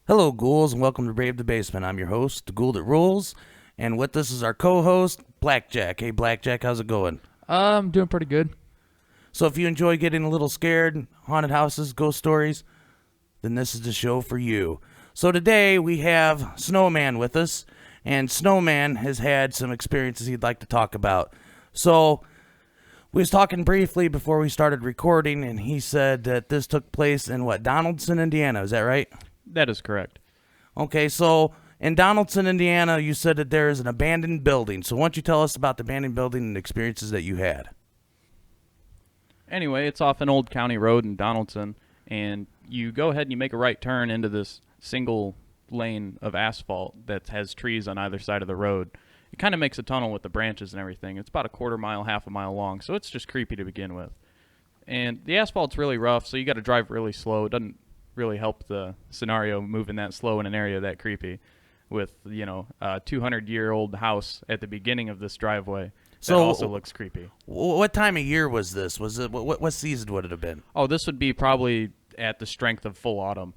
Hello, ghouls, and welcome to Brave the Basement. I'm your host, the Ghoul That Rules, and with us is our co-host, Blackjack. Hey, Blackjack, how's it going? I'm doing pretty good. So if you enjoy getting a little scared, haunted houses, ghost stories, then this is the show for you. So today we have Snowman with us, and Snowman has had some experiences he'd like to talk about. So we was talking briefly before we started recording, and he said that this took place in, Donaldson, Indiana. Is that right? That is correct. Okay, so in Donaldson, Indiana, you said that there is an abandoned building. So why don't you tell us about the abandoned building and experiences that you had? Anyway, it's off an old county road in Donaldson, and you go ahead and you make a right turn into this single lane of asphalt that has trees on either side of the road. It kind of makes a tunnel with the branches and everything. It's about a quarter mile, half a mile long, so it's just creepy to begin with. And the asphalt's really rough, so you got to drive really slow. It doesn't really help the scenario moving that slow in an area that creepy with, a 200-year-old house at the beginning of this driveway. So that also looks creepy. What time of year was this? Was it what season would it have been? Oh, this would be probably at the strength of full autumn.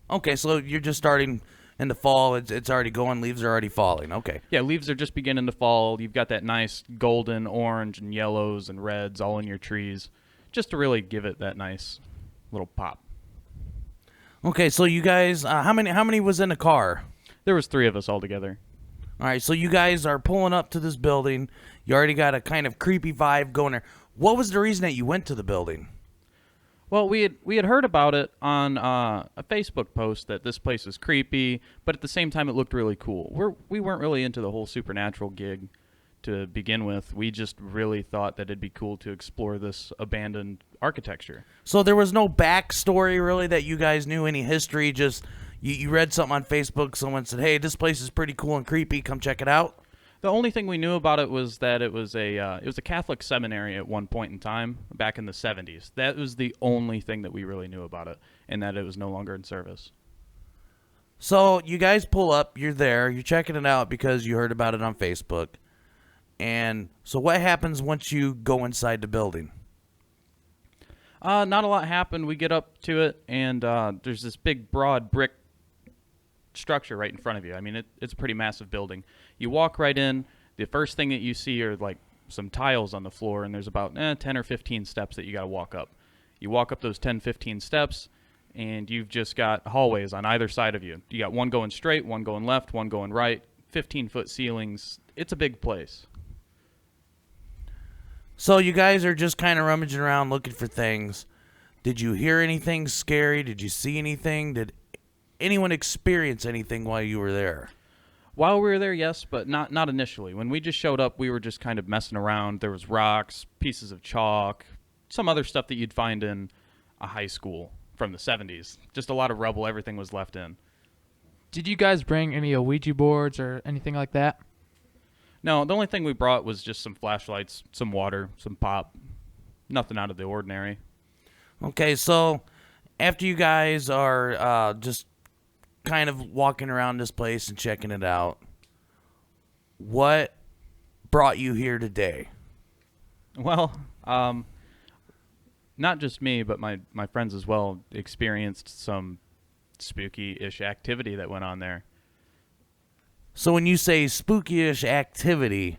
Okay, so you're just starting in the fall. It's already going. Leaves are already falling. Okay. Yeah, leaves are just beginning to fall. You've got that nice golden, orange, and yellows and reds all in your trees, just to really give it that nice little pop. Okay, so you guys, how many was in the car? There was 3 of us all together. All right, so you guys are pulling up to this building. You already got a kind of creepy vibe going there. What was the reason that you went to the building? Well, we had heard about it on a Facebook post that this place is creepy, but at the same time it looked really cool. We weren't really into the whole supernatural gig to begin with. We just really thought that it'd be cool to explore this abandoned architecture. So there was no backstory really that you guys knew, any history, just you read something on Facebook, someone said, hey, this place is pretty cool and creepy, come check it out? The only thing we knew about it was that it was a Catholic seminary at one point in time back in the 70s. That was the only thing that we really knew about it, and that it was no longer in service. So you guys pull up, you're there, you're checking it out because you heard about it on Facebook. And so what happens once you go inside the building? Not a lot happened. We get up to it, and there's this big, broad brick structure right in front of you. I mean, it's a pretty massive building. You walk right in. The first thing that you see are like some tiles on the floor, and there's about 10 or 15 steps that you got to walk up. You walk up those 10, 15 steps, and you've just got hallways on either side of you. You got one going straight, one going left, one going right, 15-foot ceilings. It's a big place. So you guys are just kind of rummaging around looking for things. Did you hear anything scary? Did you see anything? Did anyone experience anything while you were there? While we were there, yes, but not initially. When we just showed up, we were just kind of messing around. There was rocks, pieces of chalk, some other stuff that you'd find in a high school from the 70s. Just a lot of rubble. Everything was left in. Did you guys bring any Ouija boards or anything like that? No, the only thing we brought was just some flashlights, some water, some pop. Nothing out of the ordinary. Okay, so after you guys are just kind of walking around this place and checking it out, what brought you here today? Well, not just me, but my friends as well experienced some spooky-ish activity that went on there. So when you say spooky-ish activity,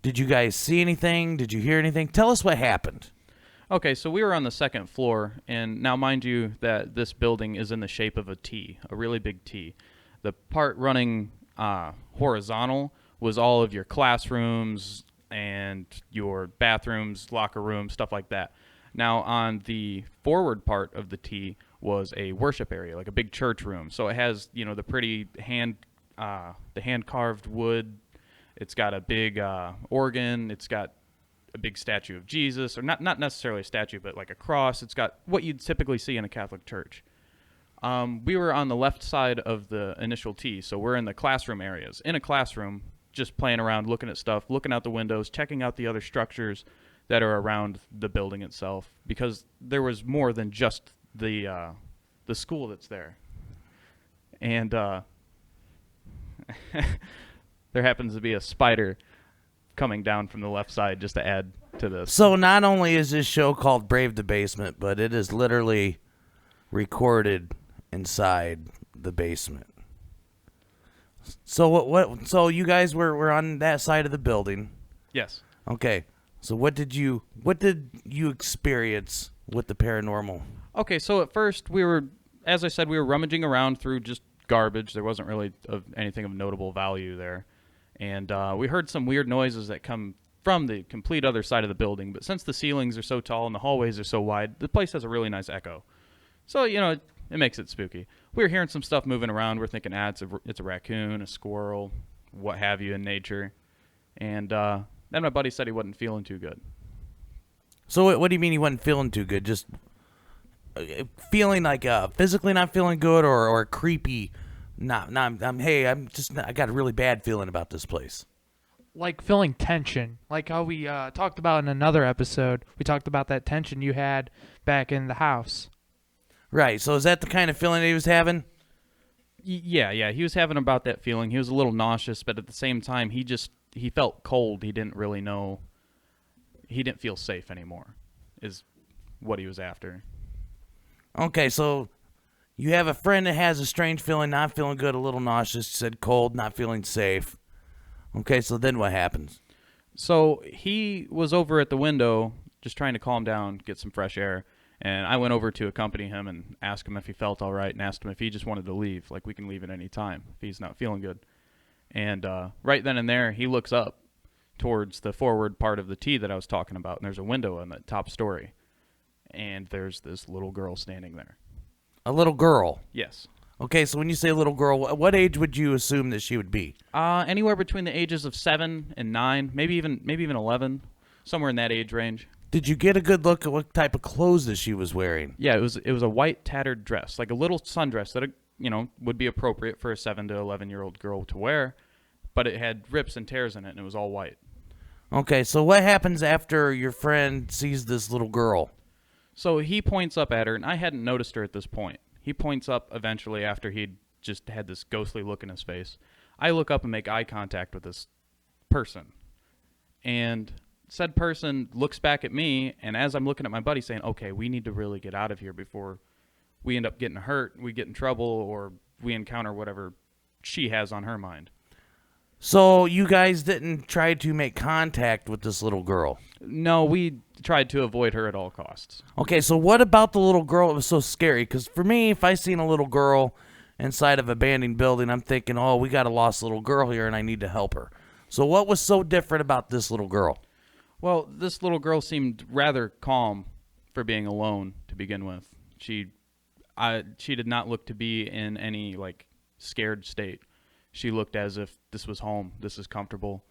did you guys see anything? Did you hear anything? Tell us what happened. Okay, so we were on the second floor, and now mind you that this building is in the shape of a T, a really big T. The part running horizontal was all of your classrooms and your bathrooms, locker rooms, stuff like that. Now on the forward part of the T was a worship area, like a big church room. So it has, the pretty hand-carved wood. It's got a big organ. It's got a big statue of Jesus, or not necessarily a statue, but like a cross. It's got what you'd typically see in a Catholic church. We were on the left side of the initial T, so we're in the classroom areas. In a classroom, just playing around, looking at stuff, looking out the windows, checking out the other structures that are around the building itself, because there was more than just the school that's there. And there happens to be a spider coming down from the left side just to add to this. So not only is this show called Brave the Basement, but it is literally recorded inside the basement. So what so you guys were on that side of the building. Yes. Okay. So what did you experience with the paranormal? Okay, so at first as I said, we were rummaging around through just garbage. There wasn't really anything of notable value there. And we heard some weird noises that come from the complete other side of the building. But since the ceilings are so tall and the hallways are so wide, the place has a really nice echo. So, it makes it spooky. We were hearing some stuff moving around. We're thinking, it's a raccoon, a squirrel, what have you in nature. And then my buddy said he wasn't feeling too good. So what do you mean he wasn't feeling too good? Just feeling like physically not feeling good, or creepy? I got a really bad feeling about this place. Like feeling tension, like how we talked about in another episode. We talked about that tension you had back in the house. Right. So is that the kind of feeling that he was having? Yeah. He was having about that feeling. He was a little nauseous, but at the same time, he felt cold. He didn't really know. He didn't feel safe anymore, is what he was after. Okay, so you have a friend that has a strange feeling, not feeling good, a little nauseous, said cold, not feeling safe. Okay, so then what happens? So he was over at the window just trying to calm down, get some fresh air. And I went over to accompany him and ask him if he felt all right and asked him if he just wanted to leave. Like, we can leave at any time if he's not feeling good. And right then and there, he looks up towards the forward part of the T that I was talking about. And there's a window on the top story. And there's this little girl standing there. A little girl? Yes. Okay, so when you say little girl, what age would you assume that she would be? Anywhere between the ages of 7 and 9, maybe even 11, somewhere in that age range. Did you get a good look at what type of clothes that she was wearing? Yeah, it was a white tattered dress, like a little sundress that would be appropriate for a 7 to 11-year-old girl to wear, but it had rips and tears in it, and it was all white. Okay, so what happens after your friend sees this little girl? So he points up at her, and I hadn't noticed her at this point. He points up eventually after he'd just had this ghostly look in his face. I look up and make eye contact with this person, and said person looks back at me, and as I'm looking at my buddy saying, okay, we need to really get out of here before we end up getting hurt, we get in trouble, or we encounter whatever she has on her mind. So you guys didn't try to make contact with this little girl? No, we tried to avoid her at all costs. Okay, so what about the little girl that was so scary? Because for me, if I seen a little girl inside of an abandoned building, I'm thinking, oh, we got a lost little girl here and I need to help her. So what was so different about this little girl? Well, this little girl seemed rather calm for being alone to begin with. She did not look to be in any, scared state. She looked as if this was home, this is comfortable.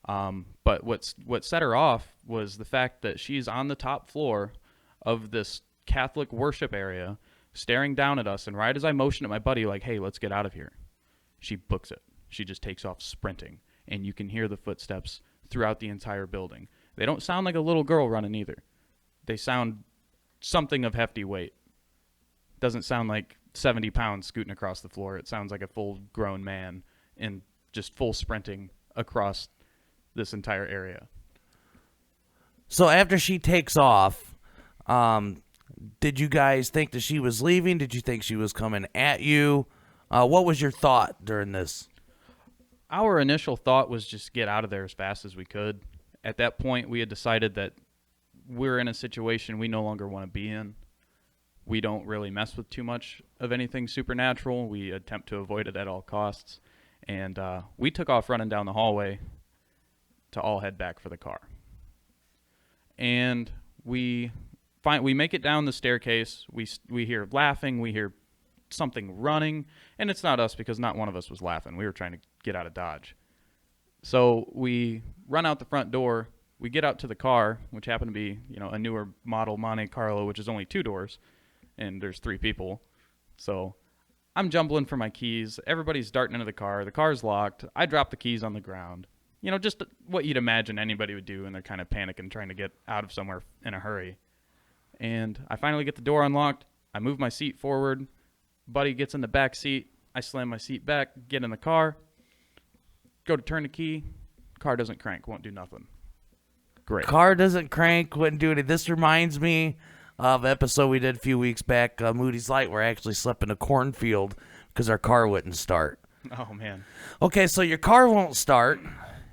But what set her off was the fact that she's on the top floor of this Catholic worship area, staring down at us, and right as I motion at my buddy, like, hey, let's get out of here, she books it. She just takes off sprinting, and you can hear the footsteps throughout the entire building. They don't sound like a little girl running either. They sound something of hefty weight. Doesn't sound like 70 pounds scooting across the floor. It sounds like a full-grown man in just full sprinting across this entire area. So after she takes off, did you guys think that she was leaving? Did you think she was coming at you? What was your thought during this? Our initial thought was just get out of there as fast as we could. At that point, we had decided that we're in a situation we no longer want to be in. We don't really mess with too much of anything supernatural. We attempt to avoid it at all costs. And we took off running down the hallway to all head back for the car. And we make it down the staircase. We hear laughing. We hear something running. And it's not us because not one of us was laughing. We were trying to get out of Dodge. So we run out the front door. We get out to the car, which happened to be, a newer model Monte Carlo, which is only 2 doors, and there's 3 people. So I'm jumbling for my keys. Everybody's darting into the car. The car's locked. I drop the keys on the ground. Just what you'd imagine anybody would do when they're kind of panicking, trying to get out of somewhere in a hurry. And I finally get the door unlocked. I move my seat forward. Buddy gets in the back seat. I slam my seat back, get in the car, go to turn the key. Car doesn't crank, won't do nothing. Great. Car doesn't crank, wouldn't do anything. This reminds me of an episode we did a few weeks back, Moody's Light, where I actually slept in a cornfield because our car wouldn't start. Oh, man. Okay, so your car won't start.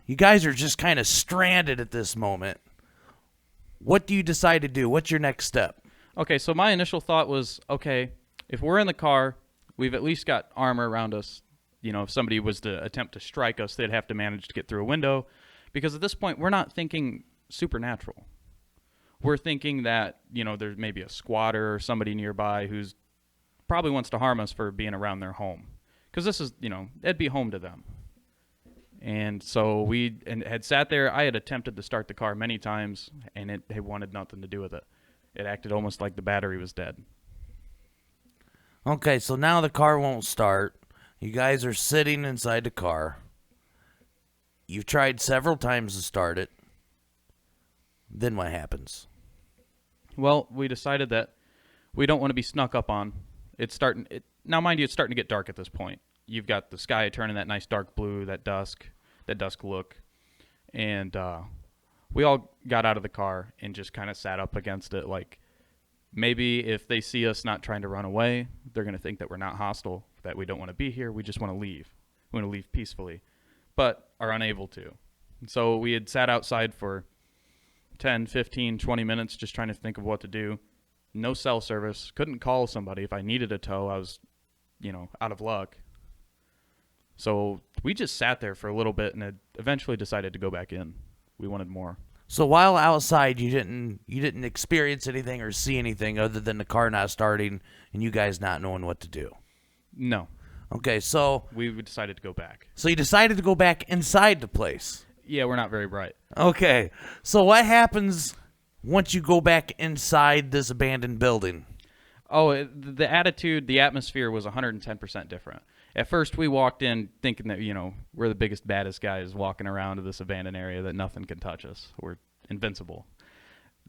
You guys are just kind of stranded at this moment. What do you decide to do? What's your next step? Okay, so my initial thought was, okay, if we're in the car, we've at least got armor around us. You know, if somebody was to attempt to strike us, they'd have to manage to get through a window. Because at this point, we're not thinking supernatural. We're thinking that, you know, there's maybe a squatter or somebody nearby who's probably wants to harm us for being around their home. Because this is, you know, it'd be home to them. And so we had sat there. I had attempted to start the car many times, and it wanted nothing to do with it. It acted almost like the battery was dead. Okay, so now the car won't start. You guys are sitting inside the car. You've tried several times to start it. Then what happens? Well, we decided that we don't want to be snuck up on. Now, mind you, it's starting to get dark at this point. You've got the sky turning that nice dark blue, that dusk look. And we all got out of the car and just kind of sat up against it. Like, maybe if they see us not trying to run away, they're going to think that we're not hostile, that we don't want to be here. We just want to leave. We want to leave peacefully, but are unable to. And so we had sat outside for 10, 15, 20 minutes just trying to think of what to do. No cell service. Couldn't call somebody. If I needed a tow, I was, you know, out of luck. So we just sat there for a little bit and had eventually decided to go back in. We wanted more. So while outside, you didn't experience anything or see anything other than the car not starting and you guys not knowing what to do. No. Okay, so We decided to go back. so you decided to go back inside the place. Yeah, we're not very bright. Okay, so what happens once you go back inside this abandoned building? Oh, the attitude, the atmosphere was 110% different. At first, we walked in thinking that, you know, we're the biggest, baddest guys walking around to this abandoned area, that nothing can touch us. We're invincible.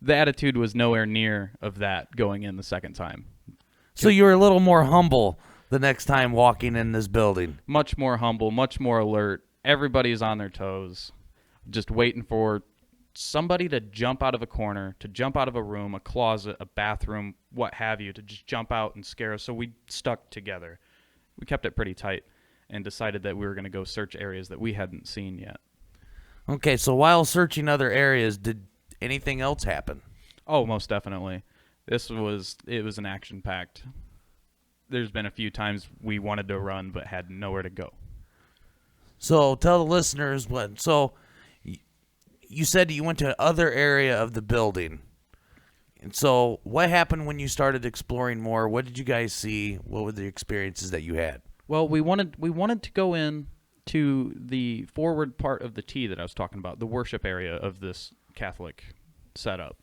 The attitude was nowhere near of that going in the second time. So you were a little more humble the next time walking in this building. Much more humble, much more alert. Everybody's on their toes, just waiting for somebody to jump out of a corner, to jump out of a room, a closet, a bathroom, what have you, to just jump out and scare us. So we stuck together. We kept it pretty tight and decided that we were going to go search areas that we hadn't seen yet. Okay, so while searching other areas, did anything else happen? Oh, most definitely. It was an action-packed. There's been a few times we wanted to run but had nowhere to go. So tell the listeners what. So you said you went to other area of the building. And so what happened when you started exploring more? What did you guys see? What were the experiences that you had? Well, we wanted to go in to the forward part of the T that I was talking about, the worship area of this Catholic setup,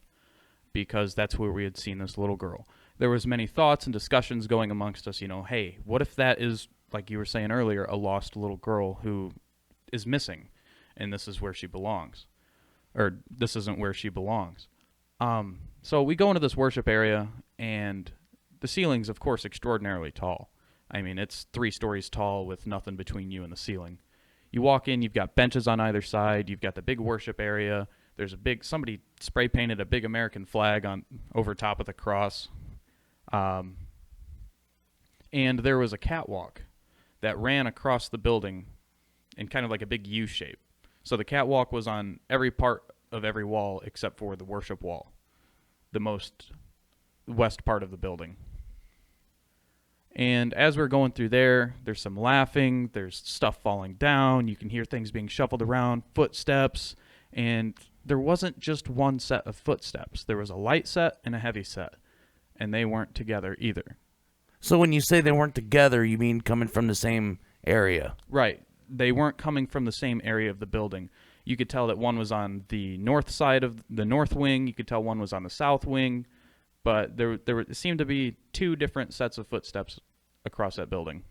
because that's where we had seen this little girl. There was many thoughts and discussions going amongst us, you know, hey, what if that is, like you were saying earlier, a lost little girl who is missing, and this is where she belongs, or this isn't where she belongs. So we go into this worship area, and the ceiling's, of course, extraordinarily tall. I mean, it's 3 stories tall with nothing between you and the ceiling. You walk in, you've got benches on either side, you've got the big worship area. There's somebody spray painted a big American flag over top of the cross. And there was a catwalk that ran across the building in kind of like a big U shape. So the catwalk was on every part of every wall except for the worship wall, the most west part of the building. And as we're going through there's some laughing, there's stuff falling down, you can hear things being shuffled around, footsteps, and there wasn't just one set of footsteps. There was a light set and a heavy set, and they weren't together either. So when you say they weren't together, you mean coming from the same area? Right. They weren't coming from the same area of the building. You could tell that one was on the north side of the north wing. You could tell one was on the south wing. But there seemed to be 2 different sets of footsteps across that building.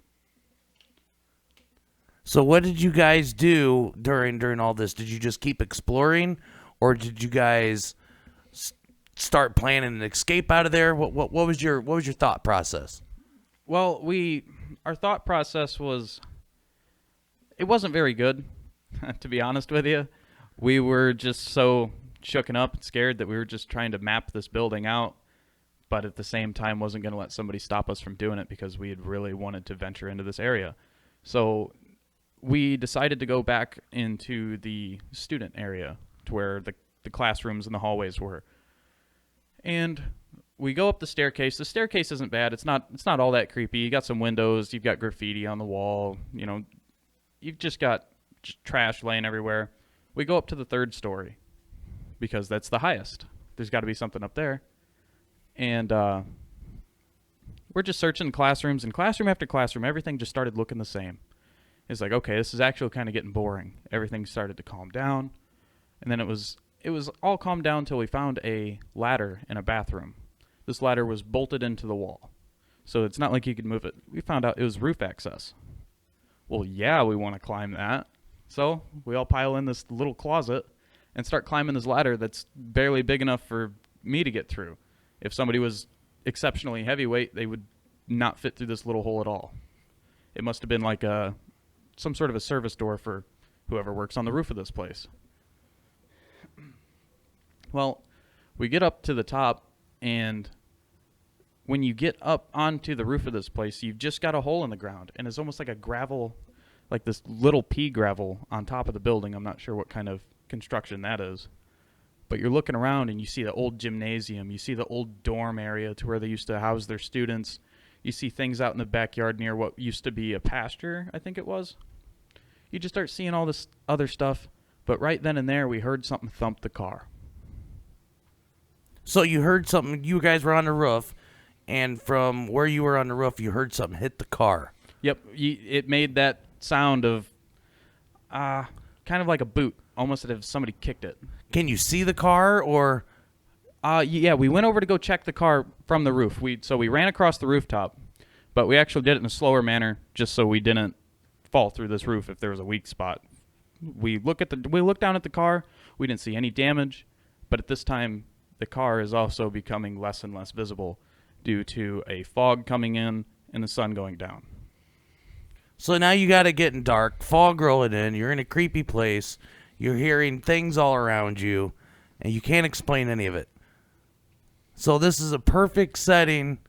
So what did you guys do during all this? Did you just keep exploring, or did you guys start planning an escape out of there? What was your thought process? Well, our thought process it wasn't very good, to be honest with you. We were just so shooken up and scared that we were just trying to map this building out but at the same time wasn't going to let somebody stop us from doing it because we had really wanted to venture into this area. So we decided to go back into the student area to where the classrooms and the hallways were. And we go up the staircase. The staircase isn't bad. It's not all that creepy. You got some windows. You've got graffiti on the wall. You know, you've just got trash laying everywhere. We go up to the 3rd story because that's the highest. There's got to be something up there. And we're just searching classrooms, and classroom after classroom, everything just started looking the same. It's like, okay, this is actually kind of getting boring. Everything started to calm down. And then it was all calmed down until we found a ladder in a bathroom. This ladder was bolted into the wall, so it's not like you could move it. We found out it was roof access. Well, yeah, we want to climb that. So we all pile in this little closet and start climbing this ladder that's barely big enough for me to get through. If somebody was exceptionally heavyweight, they would not fit through this little hole at all. It must have been like some sort of a service door for whoever works on the roof of this place. Well, we get up to the top, and when you get up onto the roof of this place, you've just got a hole in the ground, and it's almost like a gravel, like this little pea gravel on top of the building. I'm not sure what kind of construction that is. But you're looking around, and you see the old gymnasium. You see the old dorm area to where they used to house their students. You see things out in the backyard near what used to be a pasture, I think it was. You just start seeing all this other stuff. But right then and there, we heard something thump the car. So you heard something, you guys were on the roof, and from where you were on the roof, you heard something hit the car. Yep, it made that sound of kind of like a boot, almost as if somebody kicked it. Can you see the car, or? Yeah, we went over to go check the car from the roof. So we ran across the rooftop, but we actually did it in a slower manner just so we didn't fall through this roof if there was a weak spot. We looked down at the car. We didn't see any damage, but at this time, the car is also becoming less and less visible due to a fog coming in and the sun going down. So now you got it getting dark, fog rolling in, you're in a creepy place, you're hearing things all around you, and you can't explain any of it. So this is a perfect setting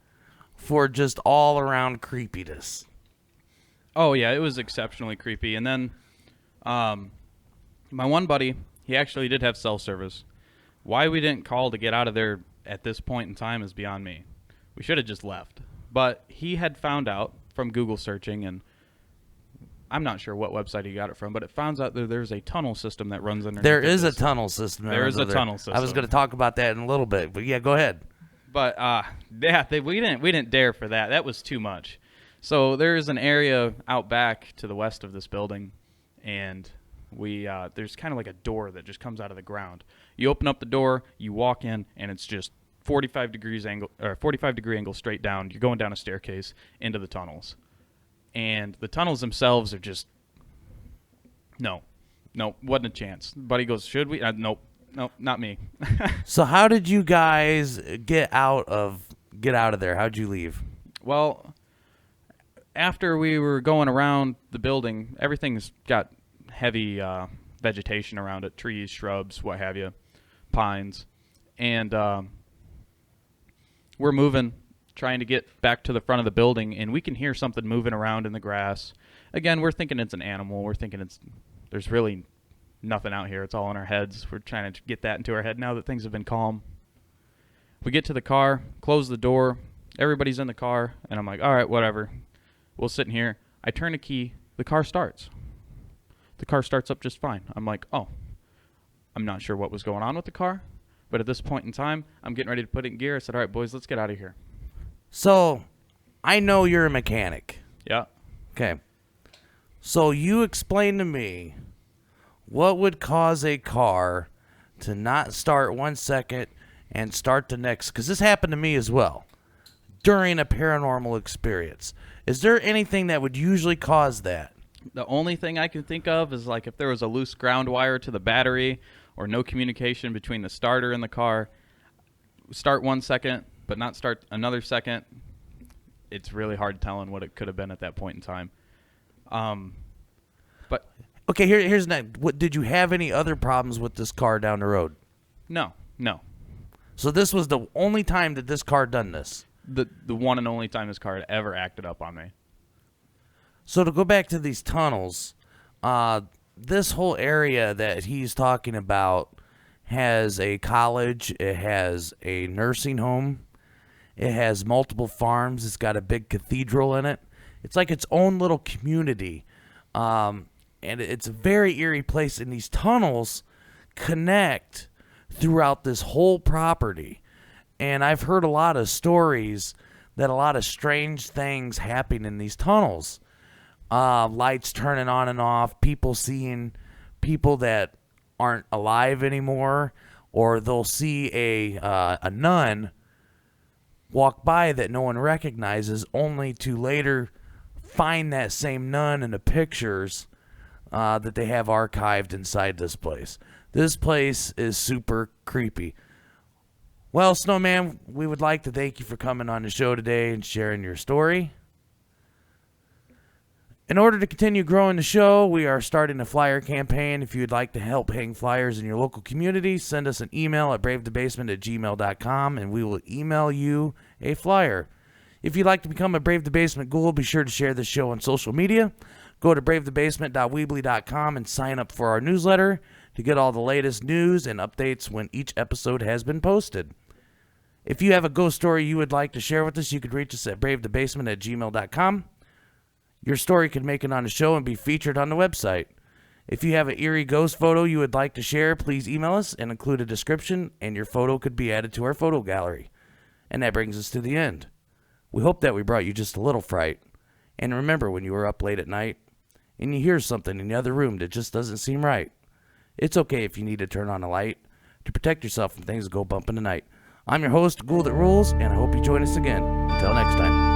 for just all-around creepiness. Oh, yeah, it was exceptionally creepy. And then my one buddy, he actually did have cell service. Why we didn't call to get out of there at this point in time is beyond me. We should have just left. But he had found out from Google searching, and I'm not sure what website he got it from, but it found out that there's a tunnel system that runs underneath. There is a tunnel system. There is a tunnel system. I was going to talk about that in a little bit, but yeah, go ahead. But yeah, we didn't dare for that. That was too much. So there is an area out back to the west of this building, and there's kind of like a door that just comes out of the ground. You open up the door, you walk in, and it's just 45 degree angle straight down. You're going down a staircase into the tunnels. And the tunnels themselves are just no, wasn't a chance. Buddy goes, should we? Nope, not me. So how did you guys get out of there? How'd you leave? Well, after we were going around the building, everything's got heavy vegetation around it, trees, shrubs, what have you, pines. And we're moving, trying to get back to the front of the building, and we can hear something moving around in the grass. Again, we're thinking it's an animal. We're thinking there's really nothing out here. It's all in our heads. We're trying to get that into our head now that things have been calm. We get to the car, close the door. Everybody's in the car, and I'm like, all right, whatever. We'll sit in here. I turn a key. The car starts. The car starts up just fine. I'm like, oh, I'm not sure what was going on with the car, but at this point in time, I'm getting ready to put it in gear. I said, all right, boys, let's get out of here. So, I know you're a mechanic. Yeah. Okay. So you explain to me what would cause a car to not start 1 second and start the next, because this happened to me as well during a paranormal experience. Is there anything that would usually cause that? The only thing I can think of is like if there was a loose ground wire to the battery or no communication between the starter and the car. Start 1 second, but not start another second. It's really hard telling what it could have been at that point in time. But okay, here's next. What did you have any other problems with this car down the road? No. So this was the only time that this car done this. The one and only time this car had ever acted up on me. So to go back to these tunnels, this whole area that he's talking about has a college, it has a nursing home, it has multiple farms, it's got a big cathedral in it. It's like its own little community. And it's a very eerie place, and these tunnels connect throughout this whole property. And I've heard a lot of stories that a lot of strange things happen in these tunnels. Lights turning on and off, people seeing people that aren't alive anymore, or they'll see a nun walk by that no one recognizes, only to later find that same nun in the pictures that they have archived inside this place. This place is super creepy. Well, Snowman, we would like to thank you for coming on the show today and sharing your story. In order to continue growing the show, we are starting a flyer campaign. If you would like to help hang flyers in your local community, send us an email at bravethebasement@gmail.com, and we will email you a flyer. If you'd like to become a Brave the Basement Ghoul, be sure to share this show on social media. Go to bravethebasement.weebly.com and sign up for our newsletter to get all the latest news and updates when each episode has been posted. If you have a ghost story you would like to share with us, you could reach us at bravethebasement@gmail.com. Your story could make it on the show and be featured on the website. If you have an eerie ghost photo you would like to share, please email us and include a description, and your photo could be added to our photo gallery. And that brings us to the end. We hope that we brought you just a little fright. And remember, when you are up late at night and you hear something in the other room that just doesn't seem right, it's okay if you need to turn on a light to protect yourself from things that go bump in the night. I'm your host, Ghoul That Rules, and I hope you join us again. Until next time.